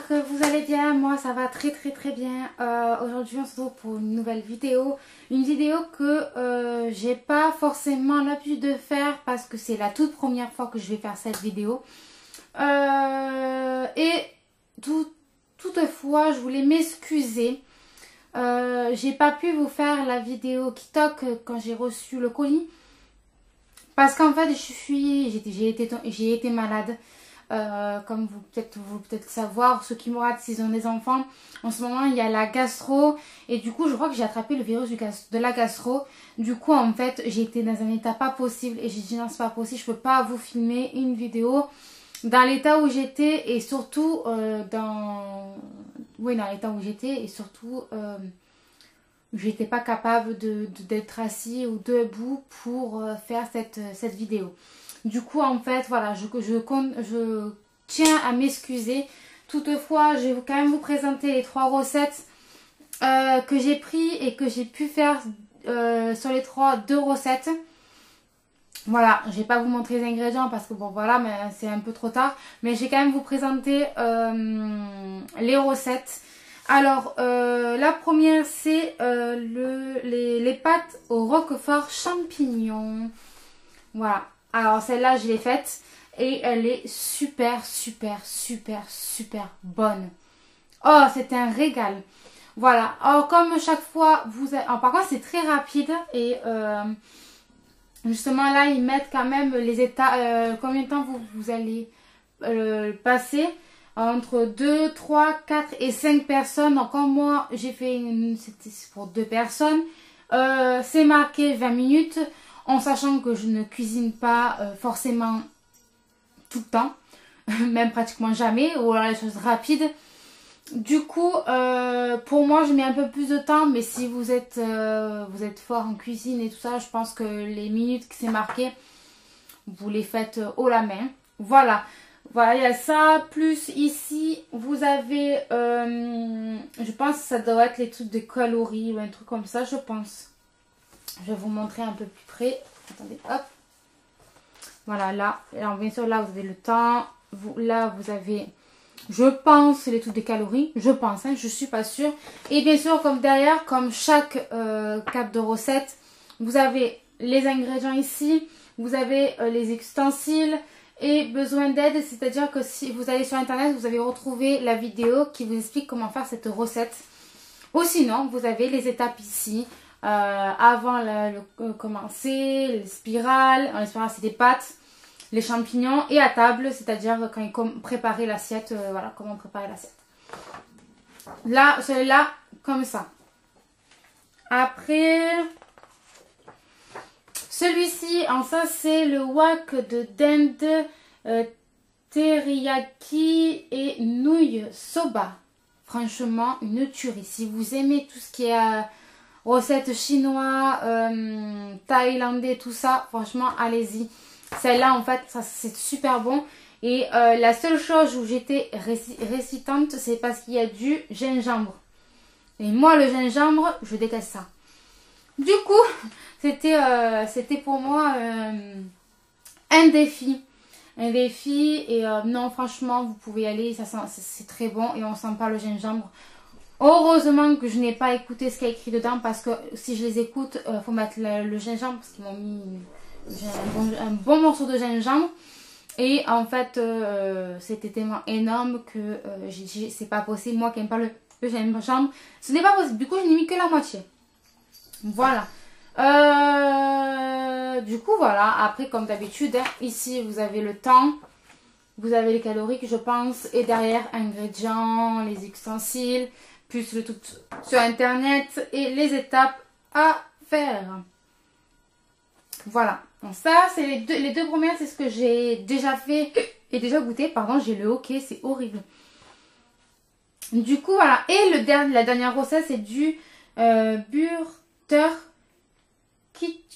j'espère que vous allez bien. Moi ça va très bien. Aujourd'hui on se retrouve pour une nouvelle vidéo. Une vidéo que j'ai pas forcément l'habitude de faire parce que c'est la toute première fois que je vais faire cette vidéo. Toutefois je voulais m'excuser. J'ai pas pu vous faire la vidéo TikTok quand j'ai reçu le colis. Parce qu'en fait j'ai été malade. Comme vous peut-être savoir, ceux qui me regardent s'ils ont des enfants, en ce moment il y a la gastro et du coup je crois que j'ai attrapé le virus de la gastro. Du coup en fait j'ai été dans un état pas possible et j'ai dit non c'est pas possible, je peux pas vous filmer une vidéo dans l'état où j'étais et surtout dans l'état où j'étais et surtout j'étais pas capable d'être assis ou debout pour faire cette vidéo. Du coup, en fait, voilà, je tiens à m'excuser. Toutefois, je vais quand même vous présenter les 3 recettes que j'ai pris et que j'ai pu faire sur les 2 recettes. Voilà, je vais pas vous montrer les ingrédients parce que bon, voilà, mais c'est un peu trop tard. Mais je vais quand même vous présenter les recettes. Alors, la première, c'est les pâtes au roquefort champignons. Voilà. Alors celle-là je l'ai faite et elle est super bonne. Oh c'est un régal. Voilà. Alors comme chaque fois alors, par contre c'est très rapide et justement là ils mettent quand même les états. Combien de temps vous allez passer entre 2, 3, 4 et 5 personnes. Donc comme moi j'ai fait c'était pour 2 personnes. C'est marqué 20 minutes. En sachant que je ne cuisine pas forcément tout le temps, même pratiquement jamais, ou alors les choses rapides. Du coup, pour moi, je mets un peu plus de temps, mais si vous êtes fort en cuisine et tout ça, je pense que les minutes que c'est marqué, vous les faites haut la main. Voilà, il y a ça. Plus ici, vous avez, je pense que ça doit être les trucs de calories ou un truc comme ça, je pense. Je vais vous montrer un peu plus près. Attendez, hop. Voilà, là. Alors, bien sûr, là, vous avez le temps. Là, vous avez, je pense, les trucs de calories. Je pense, hein, je suis pas sûre. Et bien sûr, comme derrière, comme chaque cap de recette, vous avez les ingrédients ici. Vous avez les ustensiles et besoin d'aide. C'est-à-dire que si vous allez sur Internet, vous allez retrouver la vidéo qui vous explique comment faire cette recette. Ou sinon, vous avez les étapes ici. Avant commencer, les spirales. Les spirales c'est des pâtes, les champignons et à table, c'est-à-dire quand ils préparaient l'assiette, voilà comment préparer l'assiette. Là, celui-là, comme ça. Après, celui-ci, en ça c'est le wok de dinde teriyaki et nouilles soba. Franchement, une tuerie. Si vous aimez tout ce qui est recettes chinois, thaïlandais, tout ça, franchement, allez-y. Celle-là, en fait, c'est super bon. Et la seule chose où j'étais réticente, c'est parce qu'il y a du gingembre. Et moi, le gingembre, je déteste ça. Du coup, c'était pour moi un défi. Un défi. Et non, franchement, vous pouvez y aller. C'est très bon et on sent pas le gingembre. Heureusement que je n'ai pas écouté ce qu'il y a écrit dedans parce que si je les écoute, il faut mettre le gingembre parce qu'ils m'ont mis un bon morceau de gingembre. Et en fait, c'était tellement énorme que j'ai dit c'est pas possible. Moi qui n'aime pas le gingembre, ce n'est pas possible. Du coup, je n'ai mis que la moitié. Voilà. Du coup, voilà. Après, comme d'habitude, ici, vous avez le temps. Vous avez les calories que je pense. Et derrière, ingrédients, les ustensiles. Plus le tout sur internet et les étapes à faire. Voilà. Donc ça, c'est les deux premières, c'est ce que j'ai déjà fait et déjà goûté. Pardon, j'ai le hoquet, c'est horrible. Du coup, voilà. Et la dernière recette, c'est du burter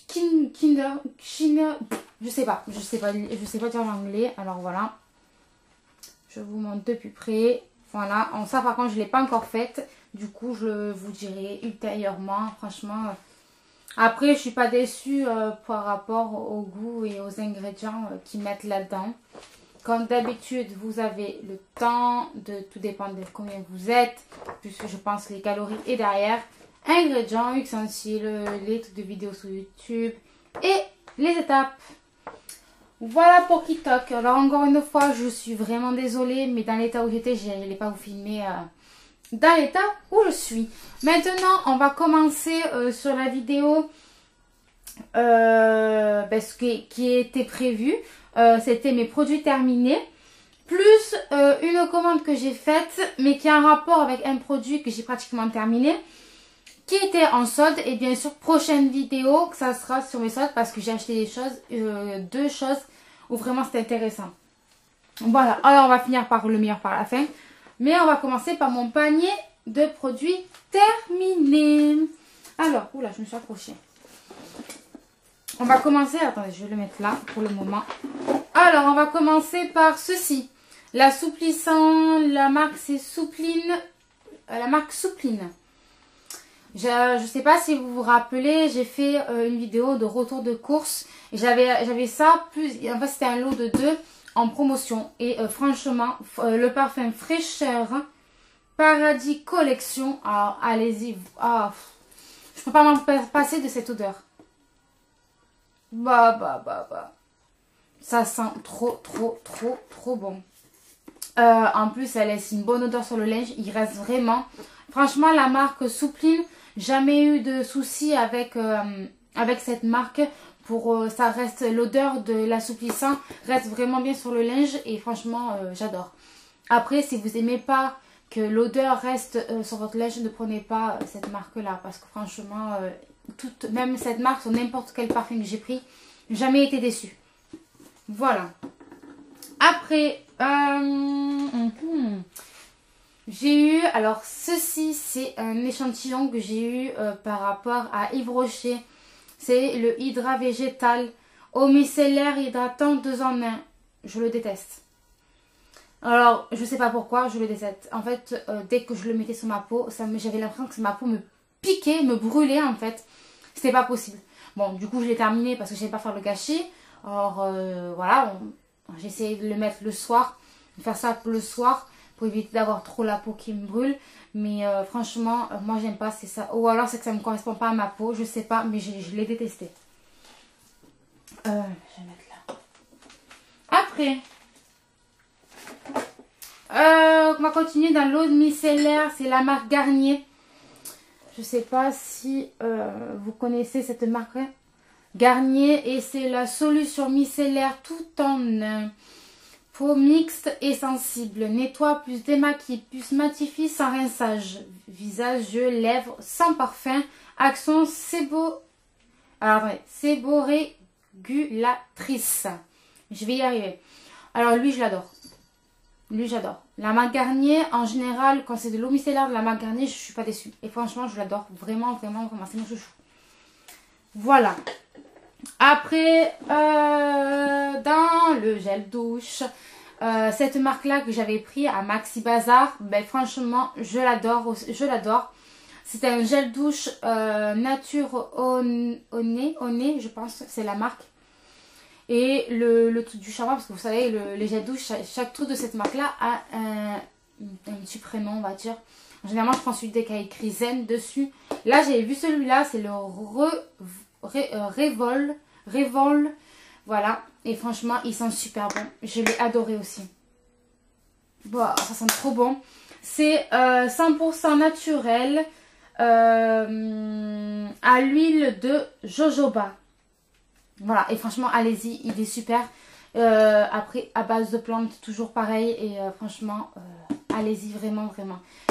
kinder. Je sais pas dire l'anglais. Alors voilà. Je vous montre de plus près. Voilà, ça par contre je ne l'ai pas encore faite. Du coup je vous dirai ultérieurement. Franchement, après je ne suis pas déçue par rapport au goût et aux ingrédients qu'ils mettent là-dedans. comme d'habitude, vous avez le temps de tout dépendre de combien vous êtes, puisque je pense que les calories est derrière. Ingrédients, ustensiles, les trucs de vidéos sur YouTube et les étapes. Voilà pour KitTok. Alors encore une fois, je suis vraiment désolée, mais dans l'état où j'étais, je n'allais pas vous filmer dans l'état où je suis. Maintenant, on va commencer sur la vidéo ce qui était prévu. C'était mes produits terminés. Plus une commande que j'ai faite, mais qui a un rapport avec un produit que j'ai pratiquement terminé, qui était en solde. Et bien sûr, prochaine vidéo, que ça sera sur mes soldes, parce que j'ai acheté des choses, deux choses où vraiment c'était intéressant. Voilà, alors on va finir par le meilleur par la fin. Mais on va commencer par mon panier de produits terminé. Alors, oula, je me suis accrochée. On va commencer, attendez, je vais le mettre là pour le moment. Alors, on va commencer par ceci. L'assouplissant, la marque c'est Soupline. La marque Soupline. Je ne sais pas si vous vous rappelez, j'ai fait une vidéo de retour de course. J'avais ça, plus, en fait c'était un lot de 2 en promotion. Et franchement, le parfum fraîcheur Paradis Collection, allez-y. Je peux pas m'en passer de cette odeur. Ça sent trop bon. En plus, elle laisse une bonne odeur sur le linge. Il reste vraiment. Franchement, la marque Soupline, jamais eu de soucis avec cette marque. Ça reste, l'odeur de l'assouplissant reste vraiment bien sur le linge. Et franchement, j'adore. Après, si vous n'aimez pas que l'odeur reste sur votre linge, ne prenez pas cette marque-là. Parce que franchement, même cette marque, sur n'importe quel parfum que j'ai pris, jamais été déçue. Voilà. Après, j'ai eu, alors ceci c'est un échantillon que j'ai eu par rapport à Yves Rocher. C'est le Hydra Végétal Eau micellaire hydratant 2 en 1. Je le déteste. Alors, je sais pas pourquoi, je le déteste. En fait, dès que je le mettais sur ma peau, j'avais l'impression que ma peau me piquait, me brûlait en fait. C'était pas possible. Bon, du coup, je l'ai terminé parce que je n'aimais pas faire le gâchis. Alors, voilà, j'ai essayé de le mettre le soir, de faire ça le soir pour éviter d'avoir trop la peau qui me brûle. Mais franchement, moi, j'aime pas, c'est ça. Ou alors, c'est que ça me correspond pas à ma peau, je sais pas, mais je l'ai détesté. Je vais mettre là. Après, on va continuer dans l'eau micellaire, c'est la marque Garnier. Je sais pas si vous connaissez cette marque Garnier, et c'est la solution micellaire tout en peau mixte et sensible. Nettoie plus démaquille, plus matifie sans rinçage. Visage, yeux, lèvres, sans parfum. Action séborégulatrice. Je vais y arriver. Alors lui, je l'adore. Lui, j'adore. La marque Garnier, en général, quand c'est de l'eau micellaire de la marque Garnier, je suis pas déçue. Et franchement, je l'adore. Vraiment. C'est mon chouchou. Voilà. Après, dans le gel douche, cette marque-là que j'avais pris à Maxi Bazar, ben franchement, je l'adore. C'est un gel douche nature au nez, je pense, c'est la marque. Et le truc du shampoing, parce que vous savez, les gels douche, chaque truc de cette marque-là a un petit prénom, on va dire. Généralement, je prends celui qui a écrit Zen dessus. Là, j'avais vu celui-là, c'est le Revol. Voilà. Et franchement, il sent super bon. Je l'ai adoré aussi. Bon, ça sent trop bon. C'est 100% naturel. À l'huile de jojoba. Voilà, et franchement, allez-y, il est super. Après, à base de plantes, toujours pareil. Et franchement, allez-y, vraiment.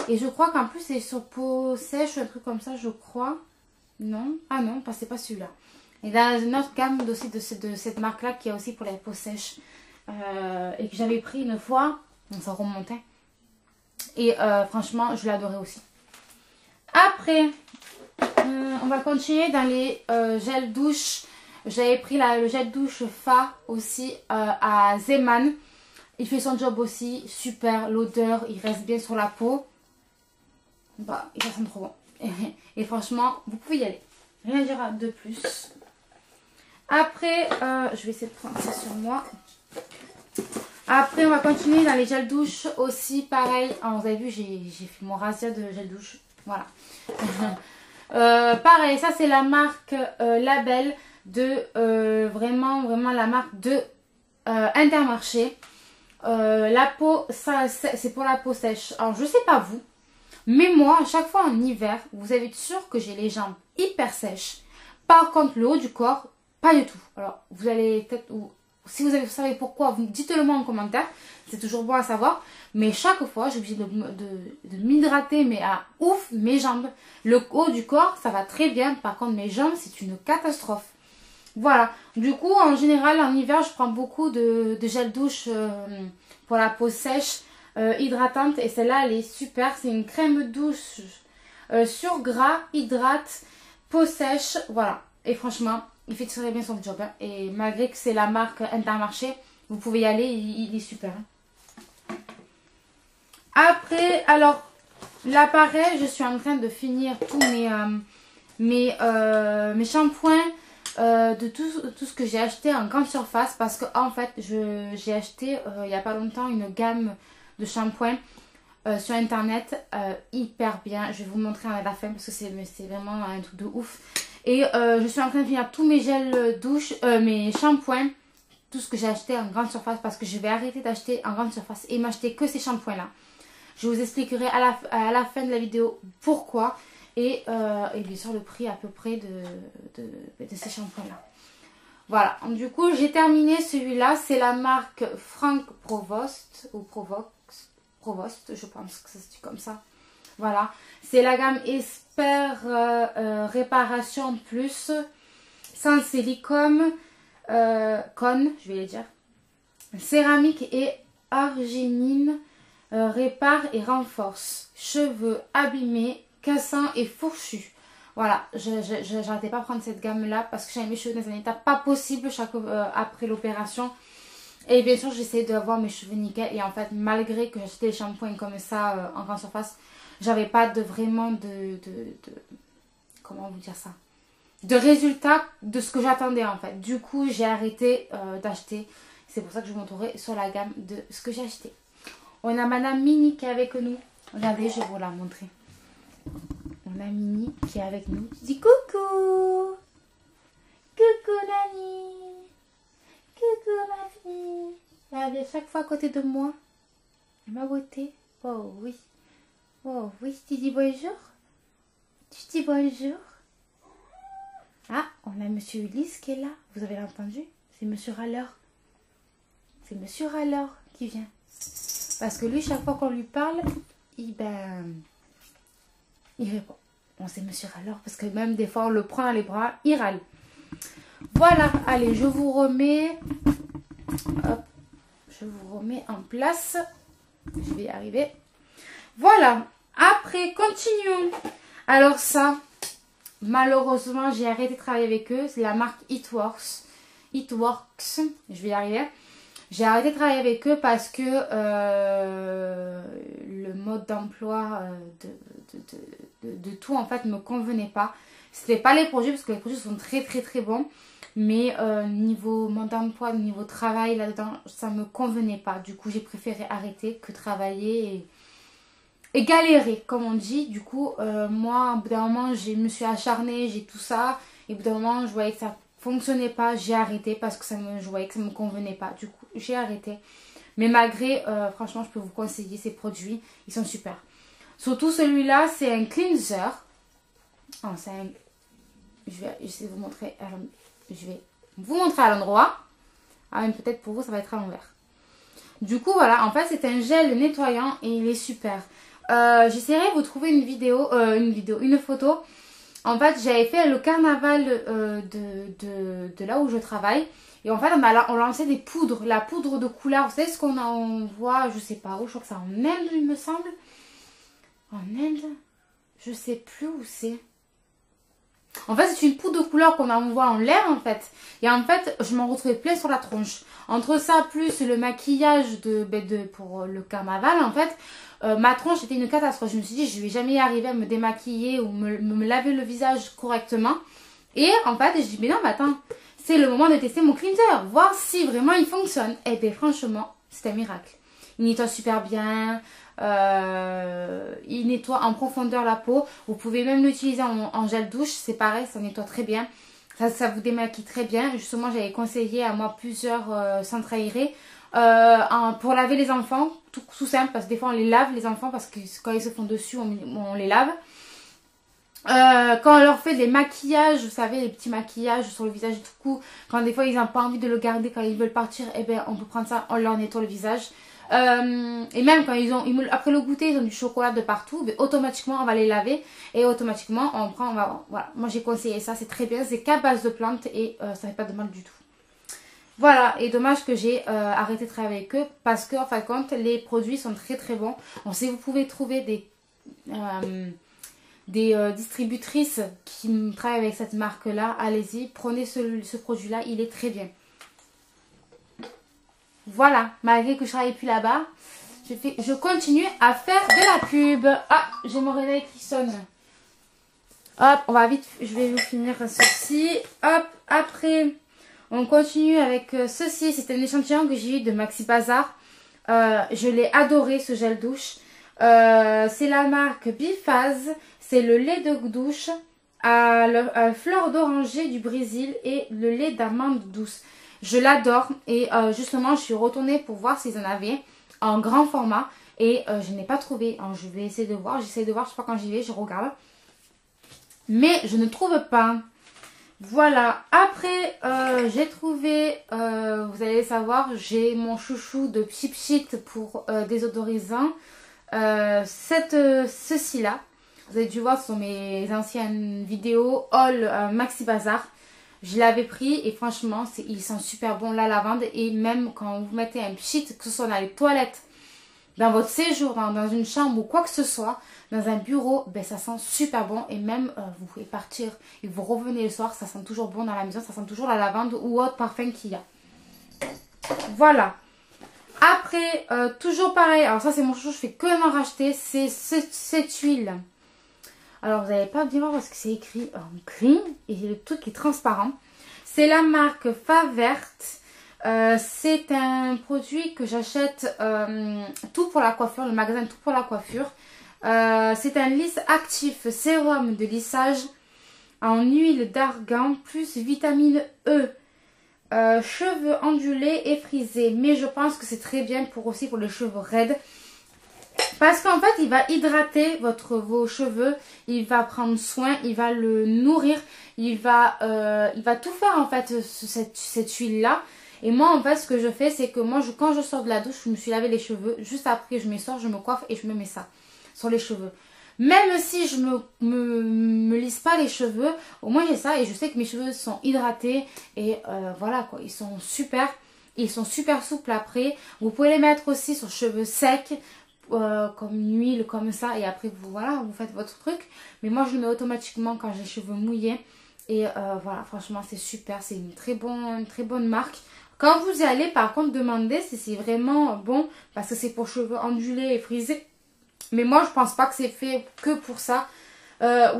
Et je crois qu'en plus, c'est sur peau sèche ou un truc comme ça, je crois. Non? Ah non, c'est pas celui-là. Et dans une autre gamme aussi de cette marque-là, qui est aussi pour la peau sèche. Et que j'avais pris une fois. Donc ça remontait. Et franchement, je l'adorais aussi. Après, on va continuer dans les gels douche. J'avais pris le gel douche Fa aussi à Zeman. Il fait son job aussi, super. L'odeur, il reste bien sur la peau. Bah, il sent trop bon. Et franchement, vous pouvez y aller. Rien à dire de plus. Après, je vais essayer de prendre ça sur moi. Après, on va continuer dans les gels douche aussi. Pareil, vous avez vu, j'ai fait mon razzia de gel douche. Voilà. Pareil, ça c'est la marque Label de vraiment la marque de Intermarché. La peau, ça c'est pour la peau sèche. Alors je sais pas vous, mais moi à chaque fois en hiver, vous avez être sûr que j'ai les jambes hyper sèches. Par contre le haut du corps, pas du tout. Alors vous allez peut-être, si vous savez pourquoi, vous dites-le moi en commentaire. C'est toujours bon à savoir. Mais chaque fois, j'ai obligé de m'hydrater, mais à ouf, mes jambes. Le haut du corps, ça va très bien. Par contre, mes jambes, c'est une catastrophe. Voilà. Du coup, en général, en hiver, je prends beaucoup de gel douche pour la peau sèche, hydratante. Et celle-là, elle est super. C'est une crème douce sur gras, hydrate, peau sèche. Voilà. Et franchement, il fait très bien son job. Hein. Et malgré que c'est la marque Intermarché, vous pouvez y aller, il est super. Hein. Après, alors, là pareil, je suis en train de finir tous mes shampoings de tout ce que j'ai acheté en grande surface. Parce que en fait, j'ai acheté il n'y a pas longtemps une gamme de shampoings sur internet hyper bien. Je vais vous montrer à la fin parce que c'est vraiment un truc de ouf. Et je suis en train de finir tous mes gels douche, mes shampoings, tout ce que j'ai acheté en grande surface parce que je vais arrêter d'acheter en grande surface et m'acheter que ces shampoings là. Je vous expliquerai à la fin de la vidéo pourquoi et bien sûr le prix à peu près de ces shampoings là. Voilà, du coup j'ai terminé celui-là, c'est la marque Franck Provost ou Provost, je pense que ça se dit comme ça. Voilà, c'est la gamme Esper Réparation Plus, sans silicone, je vais les dire, céramique et arginine, répare et renforce, cheveux abîmés, cassants et fourchus. Voilà, j'arrêtais pas de prendre cette gamme là parce que j'avais mes cheveux dans un état pas possible après l'opération. Et bien sûr j'essayais d'avoir mes cheveux nickel et en fait malgré que j'achetais des shampoings comme ça en grande surface, j'avais pas vraiment comment vous dire ça, de résultat de ce que j'attendais en fait. Du coup j'ai arrêté d'acheter. C'est pour ça que je vous montrerai sur la gamme de ce que j'ai acheté. On a Madame Mini qui est avec nous. Regardez, je vais vous la montrer. On a Mini qui est avec nous. Je dis coucou. Coucou Nani. Coucou ma fille. Elle est chaque fois à côté de moi. Et ma beauté. Oh oui. Oh oui, tu dis bonjour. Tu dis bonjour. Ah, on a Monsieur Ulysse qui est là. Vous avez entendu? C'est Monsieur Râleur. C'est Monsieur Râleur qui vient. Parce que lui, chaque fois qu'on lui parle, il répond. Bon, c'est Monsieur Râleur parce que même des fois, on le prend dans les bras, il râle. Voilà, allez, je vous remets. Hop, je vous remets en place. Je vais y arriver. Voilà, après, continuons. Alors ça, malheureusement, j'ai arrêté de travailler avec eux. C'est la marque It Works, je vais y arriver. J'ai arrêté de travailler avec eux parce que le mode d'emploi de tout en fait ne me convenait pas. C'était pas les produits parce que les produits sont très très très bons. Mais niveau mode d'emploi, niveau travail là-dedans, ça me convenait pas. Du coup j'ai préféré arrêter que travailler et galérer comme on dit. Du coup moi au bout d'un moment je me suis acharnée, j'ai tout ça. Et au bout d'un moment je voyais que ça fonctionnait pas, j'ai arrêté parce que je voyais que ça me convenait pas. Du coup j'ai arrêté. Mais malgré, franchement je peux vous conseiller ces produits, ils sont super. Surtout celui-là c'est un cleanser. Oh, je vais essayer de vous montrer. Alors, je vais vous montrer à l'endroit. Ah mais peut-être pour vous ça va être à l'envers. Du coup voilà, en fait c'est un gel nettoyant et il est super. J'essaierai de vous trouver une photo. En fait, j'avais fait le carnaval de là où je travaille. Et en fait, on lançait des poudres. La poudre de couleur. Vous savez ce on voit, je sais pas où. Je crois que c'est en Inde, il me semble. En Inde. Je sais plus où c'est. En fait, c'est une poudre de couleur qu'on envoie en l'air, en fait. Et en fait, je m'en retrouvais plein sur la tronche. Entre ça, plus le maquillage pour le carnaval, en fait, ma tronche était une catastrophe. Je me suis dit, je vais jamais y arriver à me démaquiller ou me laver le visage correctement. Et en fait, je dis, mais non, mais attends, c'est le moment de tester mon cleanser. Voir si vraiment il fonctionne. Et bien, franchement, C'est un miracle. Il nettoie super bien. Il nettoie en profondeur la peau. Vous pouvez même l'utiliser en gel douche. C'est pareil, ça nettoie très bien. Ça vous démaquille très bien. Justement, j'avais conseillé à moi plusieurs centres aérés. Pour laver les enfants, tout simple, parce que des fois on les lave les enfants, parce que quand ils se font dessus, on les lave. Quand on leur fait des maquillages, vous savez, les petits maquillages sur le visage, du coup, quand des fois ils n'ont pas envie de le garder, quand ils veulent partir, eh ben on peut prendre ça, on leur nettoie le visage. Et même quand après le goûter, ils ont du chocolat de partout, mais automatiquement on va les laver et automatiquement voilà. Moi j'ai conseillé ça, c'est très bien, c'est qu'à base de plantes et ça fait pas de mal du tout. Voilà, et dommage que j'ai arrêté de travailler avec eux parce que en fin de compte les produits sont très très bons. Donc si vous pouvez trouver des distributrices qui travaillent avec cette marque là, allez-y, prenez ce produit là, il est très bien. Voilà, malgré que je travaille plus là-bas, je continue à faire de la pub. Ah, j'ai mon réveil qui sonne. Hop, on va vite, je vais vous finir ceci. Hop, après, on continue avec ceci. C'est un échantillon que j'ai eu de Maxi Bazar. Je l'ai adoré, ce gel douche. C'est la marque Biphase. C'est le lait de douche à fleur d'oranger du Brésil et le lait d'amande douce. Je l'adore et justement je suis retournée pour voir s'ils en avaient en grand format et je n'ai pas trouvé. Alors, je vais essayer de voir, j'essaie de voir, je sais pas quand j'y vais, je regarde. Mais je ne trouve pas. Voilà, après j'ai trouvé, vous allez savoir, j'ai mon chouchou de Pchit Pchit pour désodorisant. Ceci là, vous avez dû voir sur mes anciennes vidéos haul Maxi Bazar. Je l'avais pris et franchement, ils sont super bons, la lavande. Et même quand vous mettez un pchit, que ce soit dans les toilettes, dans votre séjour, dans une chambre ou quoi que ce soit, dans un bureau, ben, ça sent super bon. Et même, vous pouvez partir et vous revenez le soir, ça sent toujours bon dans la maison. Ça sent toujours la lavande ou autre parfum qu'il y a. Voilà. Après, toujours pareil. Alors ça, c'est mon chouchou, je fais que m'en racheter. C'est cette huile. Alors, vous n'allez pas bien voir parce que c'est écrit en gris et le truc est transparent. C'est la marque Faverte. C'est un produit que j'achète tout pour la coiffure, le magasin tout pour la coiffure. C'est un lisse actif sérum de lissage en huile d'argan plus vitamine E. Cheveux ondulés et frisés. Mais je pense que c'est très bien pour les cheveux raides. Parce qu'en fait, il va hydrater vos cheveux, il va prendre soin, il va le nourrir, il va tout faire en fait, cette huile-là. Et moi, en fait, ce que je fais, c'est que moi, quand je sors de la douche, je me suis lavé les cheveux. Juste après, je me sors, je me coiffe et je me mets ça sur les cheveux. Même si je me lisse pas les cheveux, au moins j'ai ça et je sais que mes cheveux sont hydratés. Et voilà quoi, ils sont super souples après. Vous pouvez les mettre aussi sur cheveux secs. Comme une huile comme ça et après vous faites votre truc, mais moi je le mets automatiquement quand j'ai les cheveux mouillés et voilà, franchement c'est super, c'est une très bonne marque. Quand vous y allez, par contre, demandez si c'est vraiment bon, parce que c'est pour cheveux ondulés et frisés, mais moi je pense pas que c'est fait que pour ça.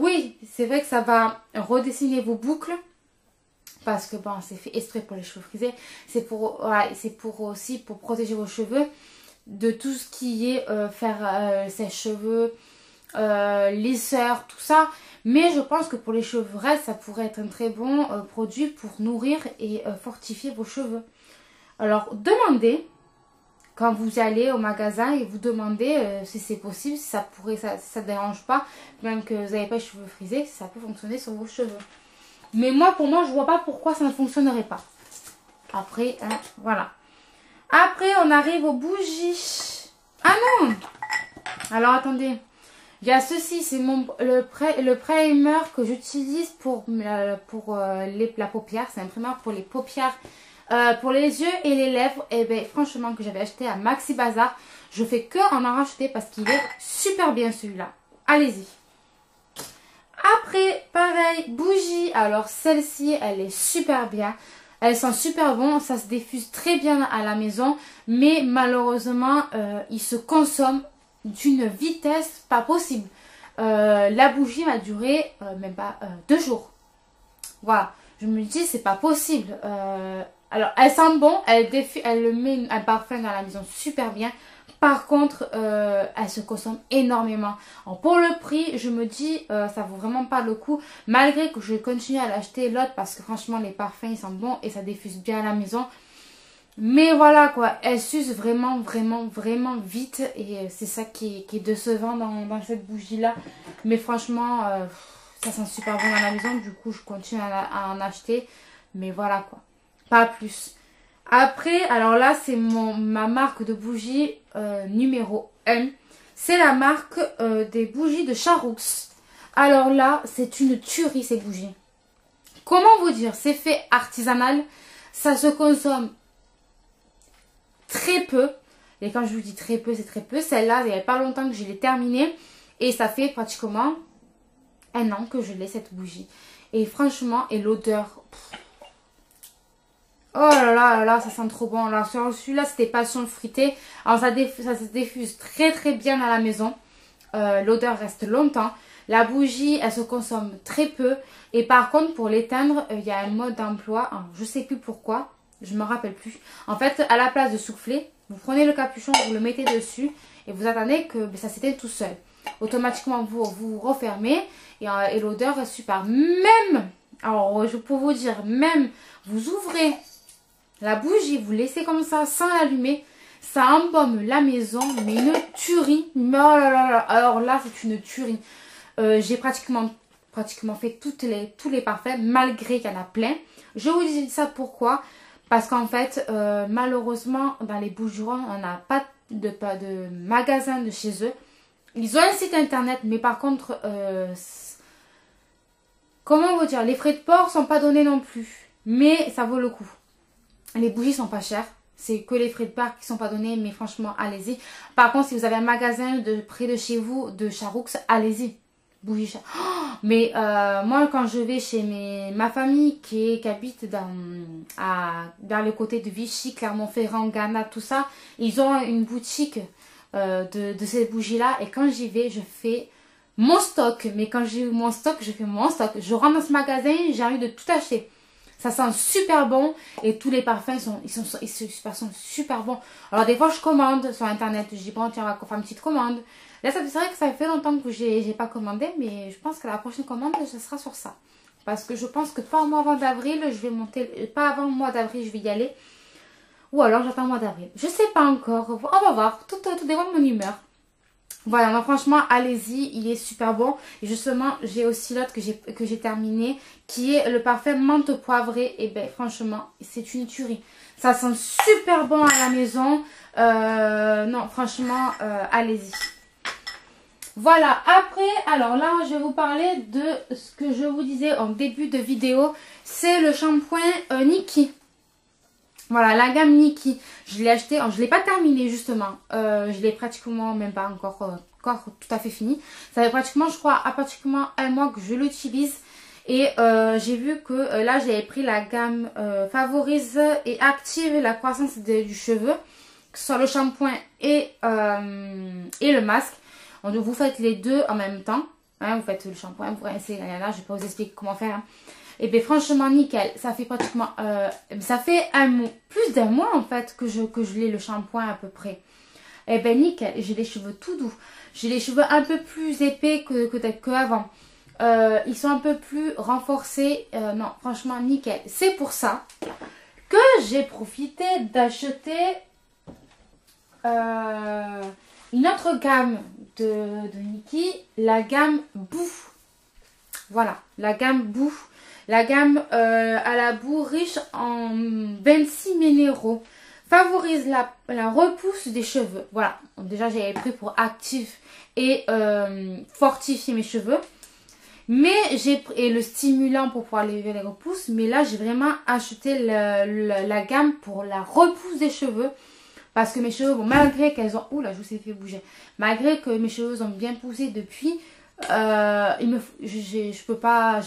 Oui, c'est vrai que ça va redessiner vos boucles parce que bon, c'est fait exprès pour les cheveux frisés, c'est pour aussi pour protéger vos cheveux de tout ce qui est sèche-cheveux, lisseur, tout ça. Mais je pense que pour les cheveux raides, ça pourrait être un très bon produit pour nourrir et fortifier vos cheveux. Alors, demandez, quand vous allez au magasin et vous demandez si c'est possible, si ça ne dérange pas, même que vous n'avez pas les cheveux frisés, si ça peut fonctionner sur vos cheveux. Mais moi, pour moi, je vois pas pourquoi ça ne fonctionnerait pas. Après, hein, voilà. Après, on arrive aux bougies. Ah non! Alors, attendez. Il y a ceci, c'est le primer que j'utilise pour la paupière. C'est un primer pour les paupières, pour les yeux et les lèvres. Et bien, franchement, que j'avais acheté à Maxi Bazar. Je fais que en racheter parce qu'il est super bien celui-là. Allez-y. Après, pareil, bougie. Alors, celle-ci, elle est super bien. Elles sont super bonnes, ça se diffuse très bien à la maison, mais malheureusement, ils se consomment d'une vitesse pas possible. La bougie m'a duré même pas 2 jours. Voilà, je me dis c'est pas possible. Alors, elle sent bon, elle met un parfum dans la maison super bien. Par contre, elle se consomme énormément. Alors, pour le prix, je me dis, ça vaut vraiment pas le coup. Malgré que je continue à l'acheter l'autre parce que franchement, les parfums, ils sont bons et ça diffuse bien à la maison. Mais voilà quoi, elle s'use vraiment, vraiment, vraiment vite. Et c'est ça qui est décevant dans cette bougie-là. Mais franchement, ça sent super bon dans la maison. Du coup, je continue à en acheter. Mais voilà quoi, pas plus. Après, alors là, c'est ma marque de bougies numéro 1. C'est la marque des bougies de Charoux. Alors là, c'est une tuerie ces bougies. Comment vous dire? C'est fait artisanal. Ça se consomme très peu. Et quand je vous dis très peu, c'est très peu. Celle-là, il n'y a pas longtemps que je l'ai terminée. Et ça fait pratiquement 1 an que je l'ai cette bougie. Et franchement, et l'odeur... Oh là là, ça sent trop bon. Alors sur celui-là, c'était passion fruitée. Alors ça se diffuse très très bien à la maison. L'odeur reste longtemps. La bougie, elle se consomme très peu. Et par contre, pour l'éteindre, il y a un mode d'emploi. Je sais plus pourquoi. Je me rappelle plus. En fait, à la place de souffler, vous prenez le capuchon, vous le mettez dessus. Et vous attendez que ça s'éteigne tout seul. Automatiquement, vous refermez. Et l'odeur est super. Même, alors je peux vous dire, même vous ouvrez la bougie, vous laissez comme ça, sans l'allumer. Ça embaume la maison, mais une tuerie. Mais oh là là là. Alors là, c'est une tuerie. J'ai pratiquement fait tous les parfums, malgré qu'il y en a plein. Je vous dis ça pourquoi? Parce qu'en fait, malheureusement, dans les bougerons, on n'a pas de magasin de chez eux. Ils ont un site internet, mais par contre, comment vous dire, les frais de port sont pas donnés non plus. Mais ça vaut le coup. Les bougies sont pas chères. C'est que les frais de port qui sont pas donnés, mais franchement, allez-y. Par contre, si vous avez un magasin près de chez vous, de Charoux, allez-y. Bougies chères. Oh, mais moi, quand je vais chez ma famille qui habite vers le côté de Vichy, Clermont-Ferrand, Ghana, tout ça, ils ont une boutique de ces bougies-là. Et quand j'y vais, je fais mon stock. Mais quand j'ai mon stock, je fais mon stock. Je rentre dans ce magasin, j'ai envie de tout acheter. Ça sent super bon et tous les parfums sont super bons. Alors des fois je commande sur internet, je dis bon tiens on va faire une petite commande. Là c'est vrai que ça fait longtemps que j'ai pas commandé, mais je pense que la prochaine commande ce sera sur ça. Parce que je pense que pas au mois d'avril, je vais monter, pas avant le mois d'avril je vais y aller. Ou alors j'attends le mois d'avril. Je sais pas encore, on va voir, tout dépend de mon humeur. Voilà, donc franchement, allez-y, il est super bon. Et justement, j'ai aussi l'autre que j'ai terminé, qui est le parfum menthe poivrée. Et ben franchement, c'est une tuerie. Ça sent super bon à la maison. Non, franchement, allez-y. Voilà, après, alors là, je vais vous parler de ce que je vous disais en début de vidéo. C'est le shampoing Nikki. Voilà, la gamme Nikki, je l'ai acheté, je ne l'ai pas terminé justement, je l'ai pratiquement même pas encore tout à fait fini. Ça fait pratiquement, je crois, à pratiquement 1 mois que je l'utilise. Et j'ai vu que là, j'avais pris la gamme favorise et active la croissance du cheveu, que ce soit le shampoing et le masque. Donc vous faites les deux en même temps, hein, vous faites le shampoing, vous rincez, là, je ne vais pas vous expliquer comment faire, hein. Et bien franchement nickel, ça fait pratiquement, ça fait plus d'1 mois en fait que je l'ai le shampoing à peu près. Et bien nickel, j'ai les cheveux tout doux, j'ai les cheveux un peu plus épais que avant. Ils sont un peu plus renforcés, non franchement nickel. C'est pour ça que j'ai profité d'acheter une autre gamme de Nikki, la gamme Bouffe. Voilà, la gamme Bouffe. La gamme à la boue riche en 26 minéraux favorise la repousse des cheveux. Voilà, donc déjà j'avais pris pour actif et fortifier mes cheveux. Mais et le stimulant pour pouvoir lever les repousses. Mais là j'ai vraiment acheté la gamme pour la repousse des cheveux. Parce que mes cheveux, bon, malgré qu'elles ont... Ouh là, je vous ai fait bouger. Malgré que mes cheveux ont bien poussé depuis, je peux pas...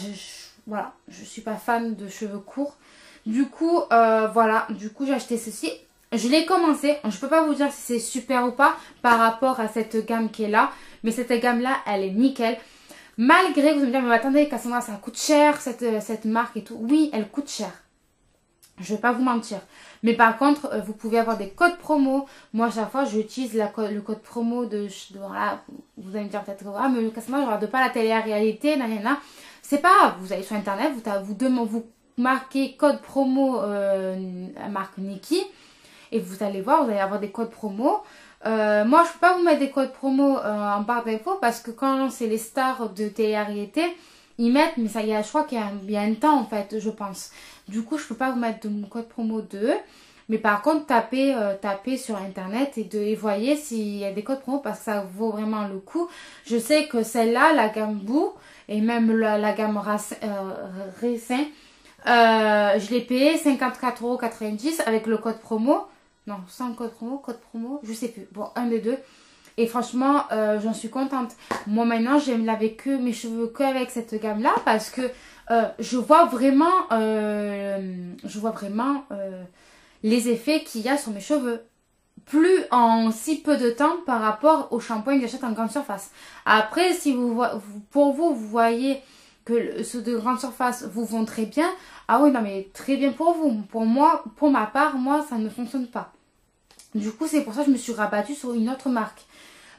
Voilà, je suis pas fan de cheveux courts. Du coup, voilà, j'ai acheté ceci. Je l'ai commencé. Je peux pas vous dire si c'est super ou pas par rapport à cette gamme qui est là. Mais cette gamme-là, elle est nickel. Malgré que vous me dites, mais attendez, Cassandra, ça coûte cher, cette marque et tout. Oui, elle coûte cher. Je vais pas vous mentir. Mais par contre, vous pouvez avoir des codes promo. Moi, à chaque fois, j'utilise le code promo voilà, vous allez me dire peut-être, ah, mais Cassandra, je regarde pas la télé-réalité, nanana. C'est pas grave. Vous allez sur Internet, vous marquez code promo marque Nikki. Et vous allez voir, vous allez avoir des codes promo. Moi, je peux pas vous mettre des codes promo en barre d'infos parce que quand c'est les stars de télé-réalité, ils mettent, mais ça y a, je crois qu'il y a un temps en fait, je pense. Du coup, je peux pas vous mettre de mon code promo d'eux. Mais par contre, tapez sur internet et voyez s'il y a des codes promo parce que ça vaut vraiment le coup. Je sais que celle-là, la gamme Boo et même la gamme Racing, je l'ai payé 54,90 € avec le code promo. Non, sans code promo, je sais plus. Bon, un des deux. Et franchement, j'en suis contente. Moi, maintenant, j'aime laver mes cheveux qu'avec cette gamme-là parce que je vois vraiment les effets qu'il y a sur mes cheveux. Plus en si peu de temps par rapport au shampoing que j'achète en grande surface. Après, si pour vous voyez que ceux de grande surface vous vont très bien, ah oui, non mais très bien pour vous. Pour moi, pour ma part, moi, ça ne fonctionne pas. Du coup, c'est pour ça que je me suis rabattue sur une autre marque.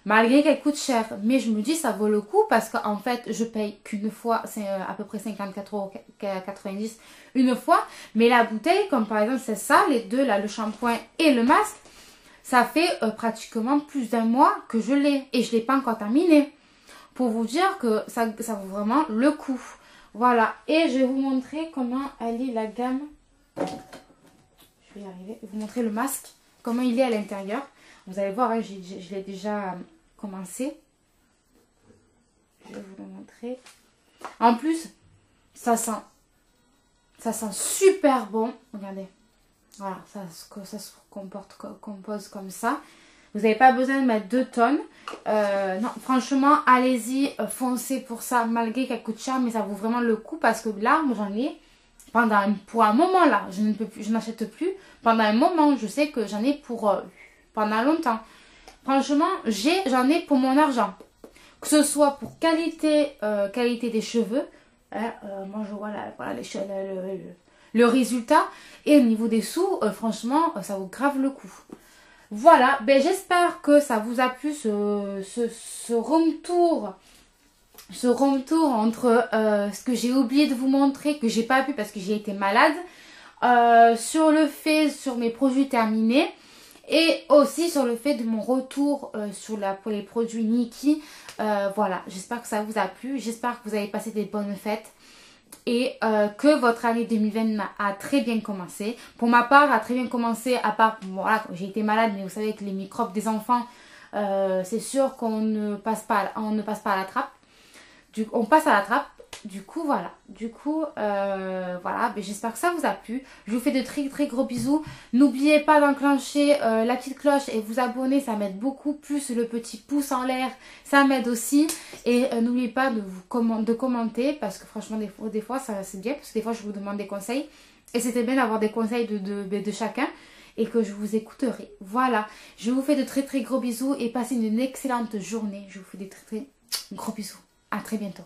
Malgré qu'elle coûte cher. Mais je me dis, ça vaut le coup parce qu'en fait, je paye qu'une fois. C'est à peu près 54,90 € une fois. Mais la bouteille, comme par exemple, c'est ça, les deux, là, le shampoing et le masque, ça fait pratiquement plus d'un mois que je l'ai. Et je ne l'ai pas encore terminé. Pour vous dire que ça vaut vraiment le coup. Voilà. Et je vais vous montrer comment elle est la gamme. Je vais y arriver. Je vais vous montrer le masque. Comment il est à l'intérieur. Vous allez voir, hein, je l'ai déjà commencé. Je vais vous le montrer. En plus, ça sent super bon. Regardez. Voilà, ça se compose comme ça. Vous n'avez pas besoin de mettre 2 tonnes. Non, franchement, allez-y, foncez pour ça, malgré qu'elle coûte cher, mais ça vaut vraiment le coup parce que là, moi j'en ai pour un moment là. Je n'achète plus. Pendant un moment, je sais que j'en ai pour pendant longtemps. Franchement, j'en ai pour mon argent. Que ce soit pour qualité des cheveux. Hein, moi, je vois voilà, le résultat. Et au niveau des sous, franchement, ça vaut grave le coup. Voilà, ben, j'espère que ça vous a plu ce room tour. Ce room tour entre ce que j'ai oublié de vous montrer, que j'ai pas pu parce que j'ai été malade. Sur mes produits terminés. Et aussi sur le fait de mon retour pour les produits Nikki. Voilà, j'espère que ça vous a plu. J'espère que vous avez passé des bonnes fêtes. Et que votre année 2020 a très bien commencé. Pour ma part, a très bien commencé, à part, voilà, j'ai été malade, mais vous savez que les microbes des enfants, c'est sûr qu'on ne passe pas à la trappe. On passe à la trappe. Du coup, voilà. Voilà. Ben, j'espère que ça vous a plu. Je vous fais de très très gros bisous. N'oubliez pas d'enclencher la petite cloche et vous abonner. Ça m'aide beaucoup. Plus le petit pouce en l'air, ça m'aide aussi. Et n'oubliez pas de commenter parce que franchement, des fois, ça c'est bien. Parce que des fois, je vous demande des conseils. Et c'était bien d'avoir des conseils de chacun. Et que je vous écouterai. Voilà. Je vous fais de très très gros bisous. Et passez une excellente journée. Je vous fais des très très gros bisous. À très bientôt.